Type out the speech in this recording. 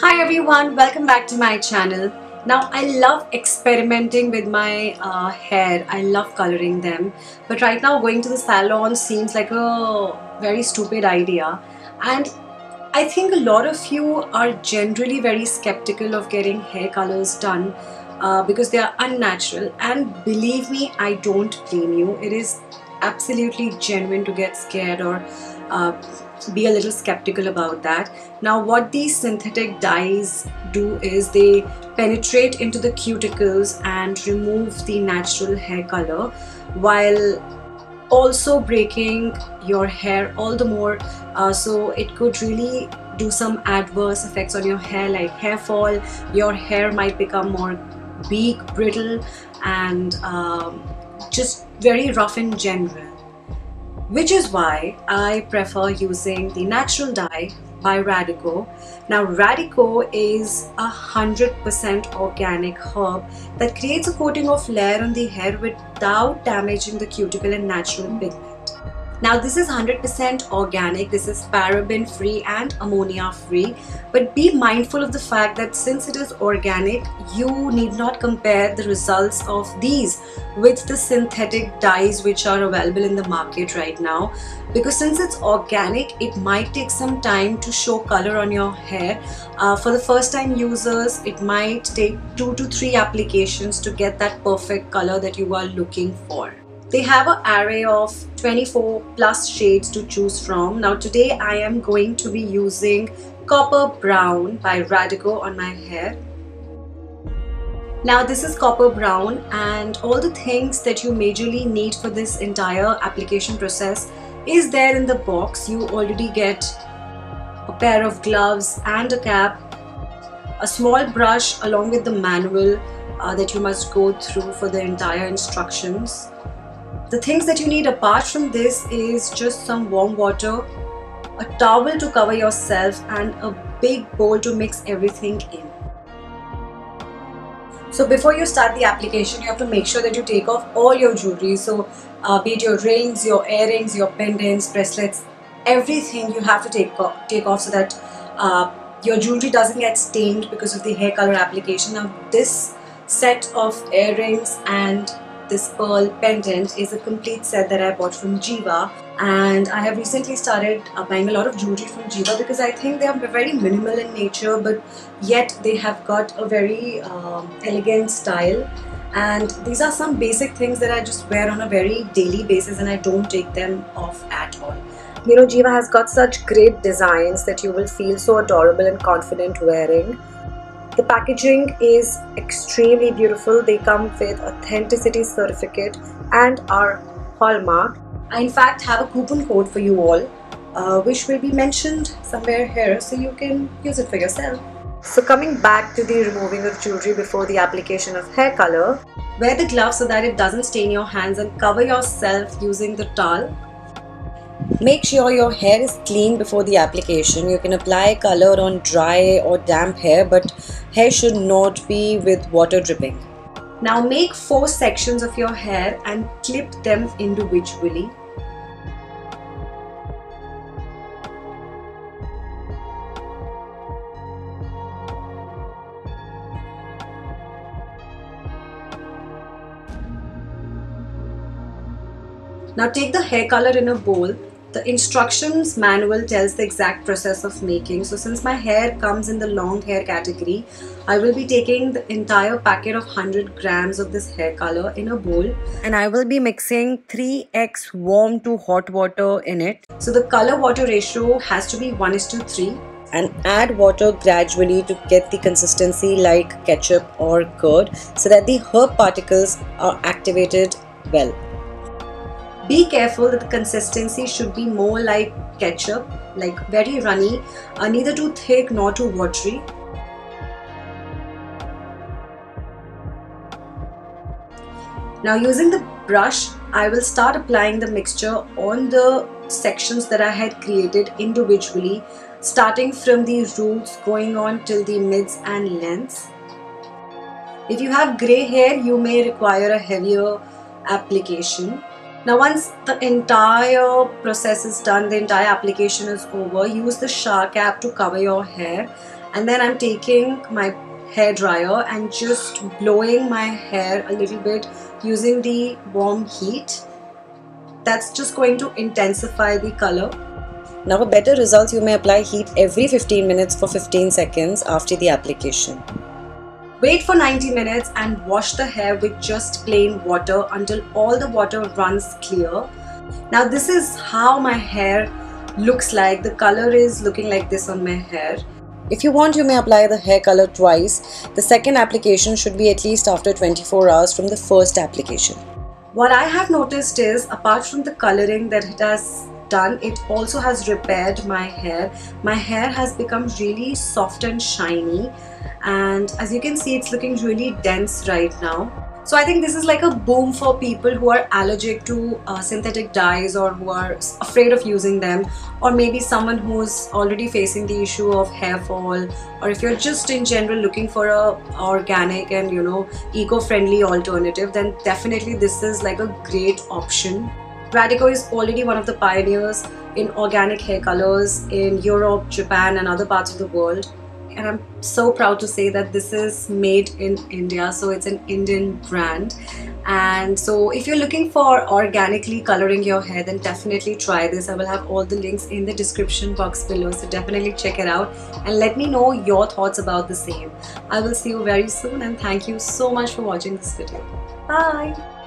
Hi everyone, welcome back to my channel. Now I love experimenting with my hair. I love coloring them, but right now going to the salon seems like a very stupid idea, and I think a lot of you are generally very skeptical of getting hair colors done because they are unnatural, and believe me, I don't blame you. It is absolutely genuine to get scared or uh, be a little skeptical about that. Now what these synthetic dyes do is they penetrate into the cuticles and remove the natural hair color while also breaking your hair all the more, so it could really do some adverse effects on your hair like hair fall. Your hair might become more weak, brittle, and just very rough in general, which is why I prefer using the natural dye by Radico. Now Radico is 100% organic herb that creates a coating of layer on the hair without damaging the cuticle and natural pigment. Now this is 100% organic, this is paraben free and ammonia free, but be mindful of the fact that since it is organic, you need not compare the results of these with the synthetic dyes which are available in the market right now, because since it's organic, it might take some time to show color on your hair. For the first time users, it might take 2 to 3 applications to get that perfect color that you are looking for. They have an array of 24 plus shades to choose from. Now today I am going to be using Copper Brown by Radico on my hair. Now this is Copper Brown, and all the things that you majorly need for this entire application process is there in the box. You already get a pair of gloves and a cap, a small brush along with the manual that you must go through for the entire instructions. The things that you need apart from this is just some warm water, a towel to cover yourself, and a big bowl to mix everything in. So before you start the application, you have to make sure that you take off all your jewelry. So be it your rings, your earrings, your pendants, bracelets, everything you have to take off so that your jewelry doesn't get stained because of the hair color application. Now this set of earrings and this pearl pendant is a complete set that I bought from Jiva, and I have recently started buying a lot of jewelry from Jiva because I think they are very minimal in nature, but yet they have got a very elegant style, and these are some basic things that I just wear on a very daily basis and I don't take them off at all. You know, Jiva has got such great designs that you will feel so adorable and confident wearing. The packaging is extremely beautiful. They come with authenticity certificate and are hallmark. I in fact have a coupon code for you all which will be mentioned somewhere here, so you can use it for yourself. So coming back to the removing of jewelry before the application of hair color, wear the gloves so that it doesn't stain your hands and cover yourself using the towel. Make sure your hair is clean before the application. You can apply color on dry or damp hair, but hair should not be with water dripping. Now make 4 sections of your hair and clip them individually. Now take the hair color in a bowl. The instructions manual tells the exact process of making. So since my hair comes in the long hair category, I will be taking the entire packet of 100 grams of this hair color in a bowl, and I will be mixing 3x warm to hot water in it. So the color water ratio has to be 1:3, and add water gradually to get the consistency like ketchup or curd so that the herb particles are activated well. Be careful that the consistency should be more like ketchup, like very runny, neither too thick nor too watery. Now using the brush, I will start applying the mixture on the sections that I had created individually, starting from the roots going on till the mids and lengths. If you have grey hair, you may require a heavier application. Now once the entire process is done, the entire application is over, use the shower cap to cover your hair and then I'm taking my hair dryer and just blowing my hair a little bit using the warm heat. That's just going to intensify the color. Now for better results, you may apply heat every 15 minutes for 15 seconds after the application. Wait for 90 minutes and wash the hair with just plain water until all the water runs clear. Now this is how my hair looks like. The color is looking like this on my hair. If you want, you may apply the hair color twice. The second application should be at least after 24 hours from the first application. What I have noticed is, apart from the coloring that it has done, it also has repaired my hair. My hair has become really soft and shiny, and as you can see, it's looking really dense right now. So I think this is like a boom for people who are allergic to synthetic dyes or who are afraid of using them, or maybe someone who's already facing the issue of hair fall, or if you're just in general looking for a organic and eco-friendly alternative, then definitely this is like a great option. Radico is already one of the pioneers in organic hair colors in Europe, Japan and other parts of the world. And I'm so proud to say that this is made in India, so it's an Indian brand. And so if you're looking for organically coloring your hair, then definitely try this. I will have all the links in the description box below, so definitely check it out and let me know your thoughts about the same. I will see you very soon, and thank you so much for watching this video. Bye!